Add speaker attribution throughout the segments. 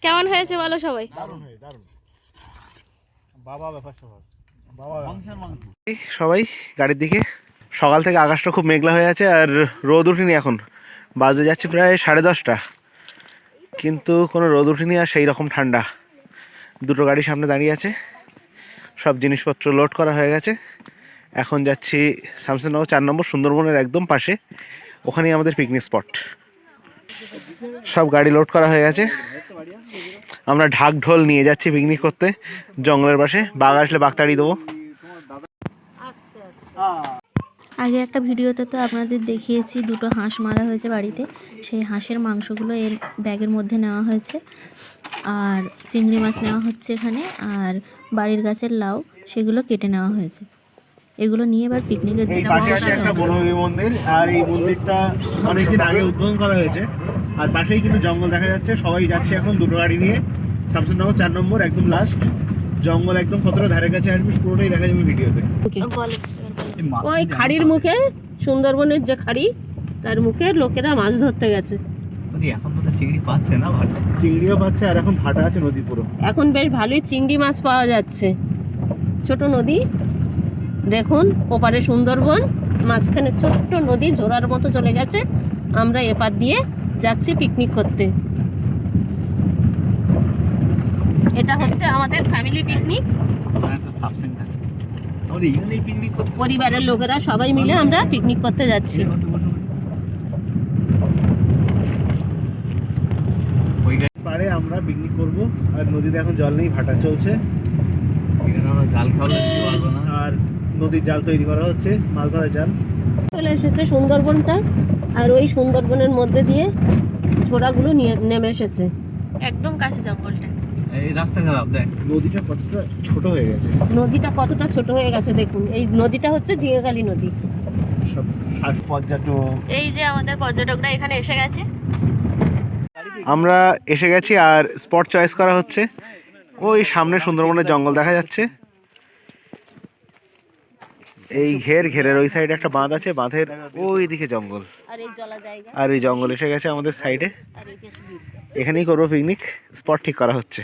Speaker 1: কেমন হয়েছে বলো সবাই?
Speaker 2: সবাই গাড়ির দিকে। সকাল থেকে আকাশটা খুব মেঘলা হয়ে আছে আর রোদ উঠেনি। এখন বাজে যাচ্ছে প্রায় 10:30, কিন্তু কোনো রোদ উঠেনি আর সেই রকম ঠান্ডা। দুটো গাড়ি সামনে দাঁড়িয়ে আছে, সব জিনিসপত্র লোড করা হয়ে গেছে। এখন যাচ্ছি শামসুরনগর 4 নম্বর, সুন্দরবনের একদম পাশে। ওখানেই আমাদের পিকনিক স্পট। সব গাড়ি লোড করা হয়ে গেছে। আমরা ঢাক ঢোল নিয়ে যাচ্ছি পিকনিক করতে জঙ্গলের পাশে। বাঘ আসলে বাঘ তাড়িয়ে দেবো।
Speaker 1: আগে একটা ভিডিওতে তো আপনাদের দেখিয়েছি দুটো হাঁস মারা হয়েছে বাড়িতে। সেই হাঁসের মাংসগুলো এর ব্যাগের মধ্যে নেওয়া হয়েছে, আর চিংড়ি মাছ নেওয়া হচ্ছে এখানে, আর বাড়ির গাছের লাউ সেগুলো কেটে নেওয়া হয়েছে। এগুলো নিয়ে এবার পিকনিকের জন্য
Speaker 2: একটা বনদেবী মন্দির, আর এই মন্দিরটা অনেকদিন আগে উদ্বোধন করা হয়েছে। আর পাশেই কিন্তু জঙ্গল দেখা যাচ্ছে। সবাই যাচ্ছে এখন দুটো গাড়ি নিয়ে শামসুরনগর 4 নম্বর, একদম লাস্ট জঙ্গল। একদম কতটা ধারে কাছে আসবে পুরোটাই দেখা যাবে ভিডিওতে।
Speaker 3: ওই খাড়ির মুখে, সুন্দরবনের যে খাড়ি তার মুখে লোকেরা মাছ ধরতে গেছে।
Speaker 2: এখন তো চিংড়ি পাচ্ছে না, ভাটা চিংড়িও পাচ্ছে, আর এখন ভাটা আছে নদী পুরো।
Speaker 3: এখন বেশ ভালোই চিংড়ি মাছ পাওয়া যাচ্ছে। ছোট নদী দেখুন, ওপারে সুন্দরবন, মাঝখানে ছোট্ট নদী জোড়ার মতো চলে গেছে। আমরা এপার দিয়ে যাচ্ছি পিকনিক করতে। এটা হচ্ছে আমাদের ফ্যামিলি পিকনিক। পরিবারের লোকেরা সবাই মিলে আমরা পিকনিক করতে যাচ্ছি।
Speaker 2: পারে আমরা পিকনিক করব, আর নদীতে এখন জল নেই, ভাটা চলছে। জাল খাওয়া আর নদীর জাল তৈরি করা হচ্ছে, মাছ ধরার জাল।
Speaker 3: চলে এসেছে সুন্দরবনটা, আর ওই সুন্দরবনের মধ্যে দিয়ে ছোড়াগুলো নেমে এসেছে
Speaker 1: একদম কাছে জঙ্গলটা।
Speaker 2: এই রাস্তা খারাপ, দেখ নদীটা কতটা ছোট হয়ে গেছে।
Speaker 3: নদীটা কতটা ছোট হয়ে গেছে দেখুন। এই নদীটা হচ্ছে ঝিঙেকালী নদী।
Speaker 2: সব পর্যটক,
Speaker 1: এই যে আমাদের পর্যটকরা এখানে এসে গেছে।
Speaker 2: আমরা এসে গেছি আর স্পট চয়েস করা হচ্ছে। ওই সামনে সুন্দরবনের জঙ্গল দেখা যাচ্ছে। এই ঘেরের ওই সাইডে একটা বাঁধ আছে, বাঁধের ওই দিকে জঙ্গল, আর এই জঙ্গল এসে গেছে আমাদের সাইডে। এখানেই করবো পিকনিক। স্পট ঠিক করা হচ্ছে।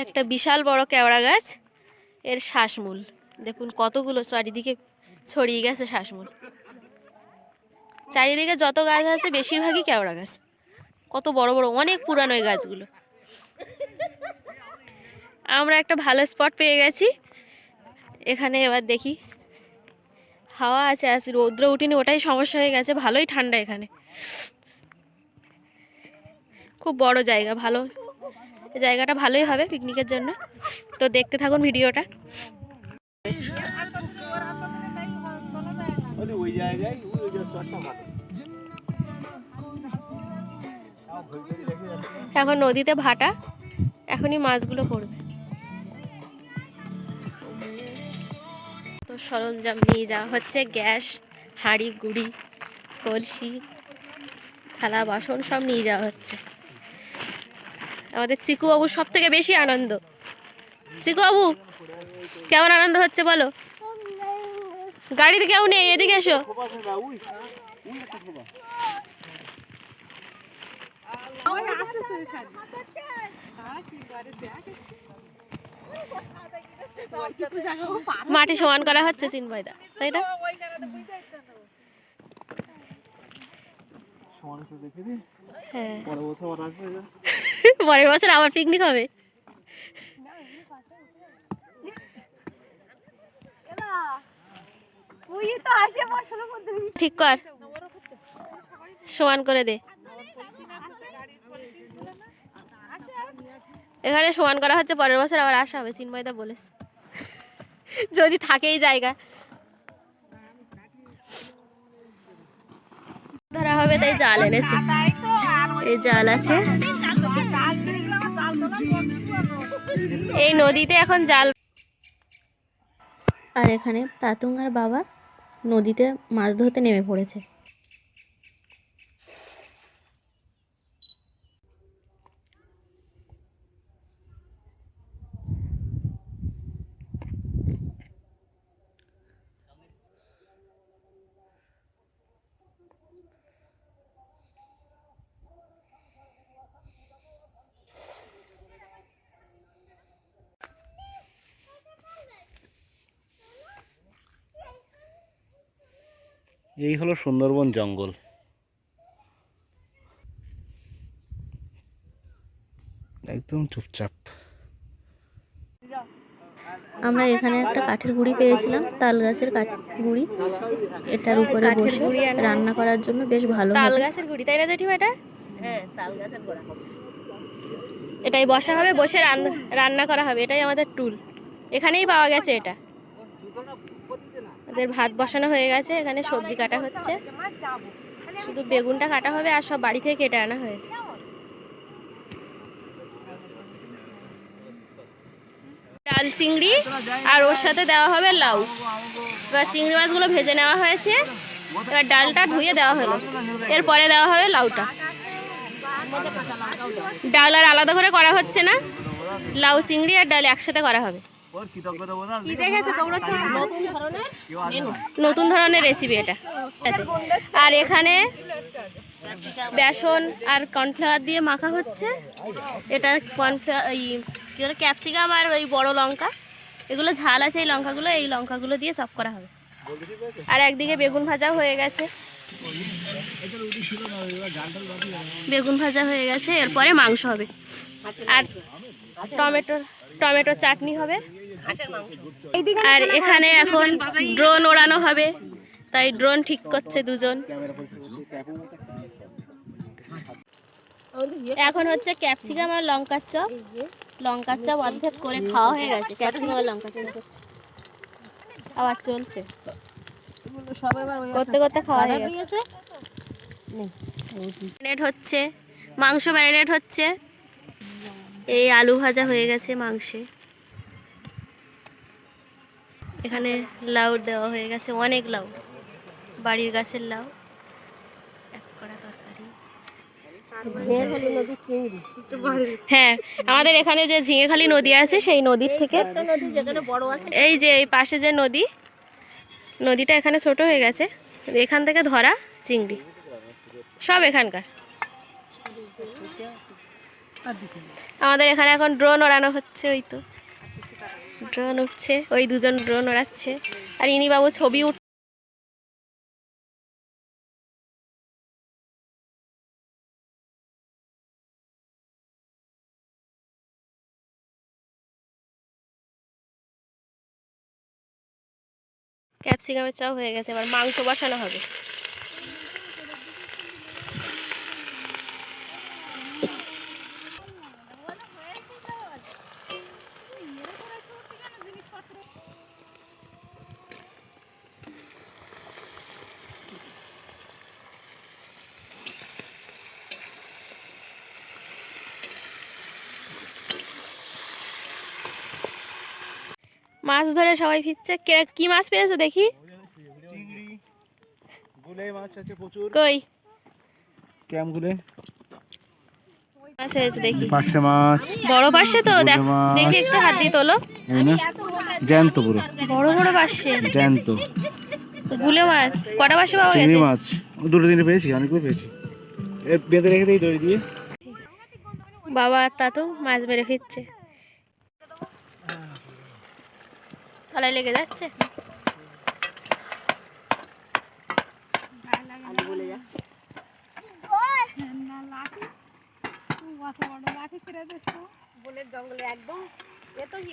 Speaker 1: একটা বিশাল বড় কেওড়া গাছ, এর শ্বাসমূল দেখুন কতগুলো চারিদিকে ছড়িয়ে গেছে শ্বাসমূল। চারিদিকে যত গাছ আছে বেশিরভাগই কেওড়া গাছ। কত বড় বড়, অনেক পুরানো এই গাছগুলো। আমরা একটা ভালো স্পট পেয়ে গেছি এখানে। এবার দেখি, হাওয়া আছে, রৌদ্র উঠিনি, ওটাই সমস্যা হয়ে গেছে। ভালোই ঠান্ডা এখানে, খুব বড় জায়গা, ভালো জায়গাটা ভালোই হবে পিকনিকের জন্য। তো দেখতে থাকুন ভিডিওটা। এখন নদীতে ভাটা, এখনই মাছগুলো পড়বে। তো সরঞ্জাম নিয়ে যাওয়া হচ্ছে, গ্যাস, হাঁড়ি, গুড়ি, কলসি, থালা বাসন সব নিয়ে যাওয়া হচ্ছে। আমাদের চিকু বাবুর সব থেকে বেশি আনন্দ। চিকু বাবু, কেমন আনন্দ হচ্ছে বলো? গাড়িতে কেউ নেই, এদিকে এসো। মাটি সমান করা হচ্ছে চিনবয়দা, তাই না? হ্যাঁ, পরের বছর আবার পিকনিক হবে। ঠিক কর, সমান করে দে। এখানে সমান করা হচ্ছে, পরের বছর আবার আসা হবে, চিন্ময়দা বলেছে, যদি থাকে এই জায়গা ধরা হবে, তাই জাল এনেছে। এই জাল আছে, এই নদীতে এখন জাল। আর এখানে তাতুং আর বাবা নদীতে মাছ ধরতে নেমে পড়েছে।
Speaker 2: এই হলো সুন্দরবন জঙ্গল। একদম চুপচাপ।
Speaker 1: আমরা এখানে একটা কাঠের গুঁড়ি পেয়েছিলাম, তাল গাছের গুঁড়ি। এটার উপরে বসে রান্না করার জন্য বেশ ভালো। তাল গাছের গুঁড়ি, তাই না জেঠিমা? এটা
Speaker 3: হ্যাঁ, তাল গাছের গোড়া।
Speaker 1: এটাই বসা হবে, বসে রান্না করা হবে। এটাই আমাদের টুল। এখানেই পাওয়া গেছে এটা। আমাদের ভাত বসানো হয়ে গেছে, এখানে সবজি কাটা হচ্ছে, শুধু বেগুনটা কাটা হবে, আর সব বাড়ি থেকে কেটে আনা হয়েছে। ডাল চিংড়ি, আর ওর সাথে দেওয়া হবে লাউ। এবার চিংড়ি মাছগুলো ভেজে নেওয়া হয়েছে, এবার ডালটা ধুয়ে দেওয়া হলো, এরপরে দেওয়া হবে লাউটা। ডাল আর আলাদা করে করা হচ্ছে না, লাউ চিংড়ি আর ডাল একসাথে করা হবে। কি দেখেছো তোমরা? নতুন ধরনের রেসিপি এটা। আর এখানে বেসন আর কর্নফ্লাওয়ার দিয়ে মাখা হচ্ছে। এটা ক্যাপসিকাম আর ওই বড় লঙ্কা, এগুলো ঝাল আছে এই লঙ্কাগুলো, এই লঙ্কাগুলো দিয়ে চপ করা হবে। আর একদিকে বেগুন ভাজাও হয়ে গেছে, বেগুন ভাজা হয়ে গেছে, এরপরে মাংস হবে। আর টমেটো চাটনি হবে। আর এখানে এখন ড্রোন ওড়ানো হবে, তাই ড্রোন ঠিক করছে দুজন। এখন হচ্ছে ক্যাপসিকাম আর লঙ্কার চপ। লঙ্কার চপ অর্ধেক করে খাওয়া হয়ে গেছে, ক্যাপসিকাম আর লঙ্কার চপ আবার চলছে, করতে করতে খাওয়া হয়ে গেছে। ম্যারিনেট হচ্ছে, মাংস ম্যারিনেট হচ্ছে। এই আলু ভাজা হয়ে গেছে মাংসে। এখানে লাউ দেওয়া হয়ে গেছে, অনেক লাউ, বাড়ির গাছের লাউ। এক কড়া তরকারি। হ্যাঁ, আমাদের এখানে যে ঝিঙেখালি নদী আছে, সেই নদীর থেকে, এই যে এই পাশে যে নদীটা এখানে ছোট হয়ে গেছে, এখান থেকে ধরা চিংড়ি সব এখানকার। আমাদের এখানে এখন ড্রোন ওড়ানো হচ্ছে, ওই তো ড্রোন উঠছে, ওই দুজন ড্রোন ওড়াচ্ছে। আর ইনি বাবু ছবি ক্যাপসিকামের চাও হয়ে গেছে, এবার মাংস বসানো হবে। মাছ ধরে সবাই ফিরছে। কি মাছ পেয়েছো দেখি? কই মাছ হয়েছে দেখি?
Speaker 2: পার্শে মাছ,
Speaker 1: বড় পার্শে তো, দেখি একটু হাত দিয়ে তোলো।
Speaker 2: জ্যান্ত পুরো
Speaker 1: বড় বড় পার্শে,
Speaker 2: জ্যান্ত।
Speaker 1: গুলে মাছ কটা পার্শে পাওয়া
Speaker 2: চিংড়ি
Speaker 1: গেছে?
Speaker 2: মাছ দুটো দিনে পেয়েছি, অনেকগুলো পেয়েছি। বেঁধে রেখে দিই দড়ি দিয়ে।
Speaker 1: বাবা আর তা তো মাছ মেরে ফিরছে, তলায় লেগে যাচ্ছে।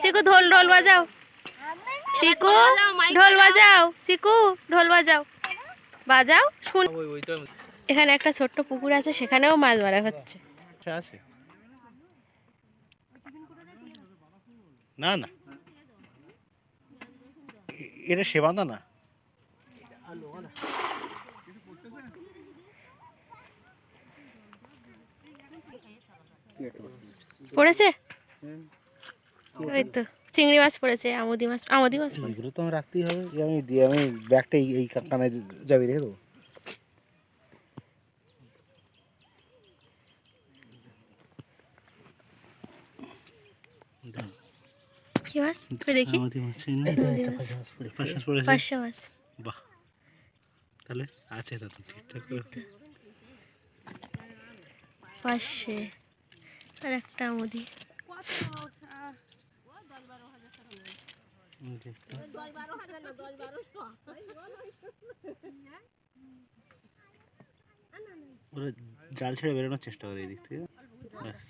Speaker 1: চিকু ঢোল বাজাও, চিকু ঢোল বাজাও, চিকু ঢোল বাজাও, বাজাও শুন। এখানে একটা ছোট্ট পুকুর আছে, সেখানেও মাছ মারা হচ্ছে।
Speaker 2: না না, এটা সে বাঁধা না।
Speaker 1: পড়েছে ওই তো চিংড়ি মাছ পড়েছে, আমুদি মাছ পড়েছে।
Speaker 2: এগুলো তো আমার রাখতেই হবে। আমি ব্যাগটা এই কানায় যাবি রেখে দেবো।
Speaker 1: কি মাছ তুই দেখি? পাঁচশো মাছ।
Speaker 2: বাহ, তাহলে আছে তো ঠিকঠাক।
Speaker 1: পাশে আর একটা আমুদি।
Speaker 2: ওরা জাল ছেড়ে বেরোনোর চেষ্টা করে এই দিক থেকে। ব্যাস।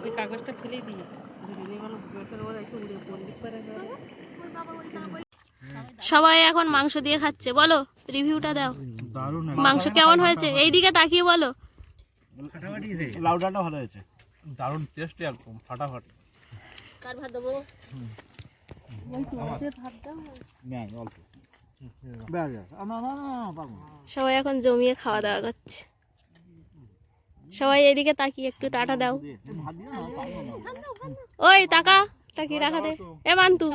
Speaker 3: ওই কাগজটা ফেলে দিই।
Speaker 1: সবাই এখন মাংস দিয়ে খাচ্ছে, বলো রিভিউটা দাও। মাংস কেমন হয়েছে এইদিকে তাকিয়ে বলো।
Speaker 2: লাউ ডালটা ভালো হয়েছে।
Speaker 4: দারুণ টেস্টি, একদম ফাটাফাটি।
Speaker 3: কার ভাত দেবো?
Speaker 1: সবাই এখন জমিয়ে খাওয়া দাওয়া করছে। সবাই এদিকে তাকিয়ে একটু টাটা দাও। ওই তাকা, তাকিয়ে রাখা দে। এ মান্তু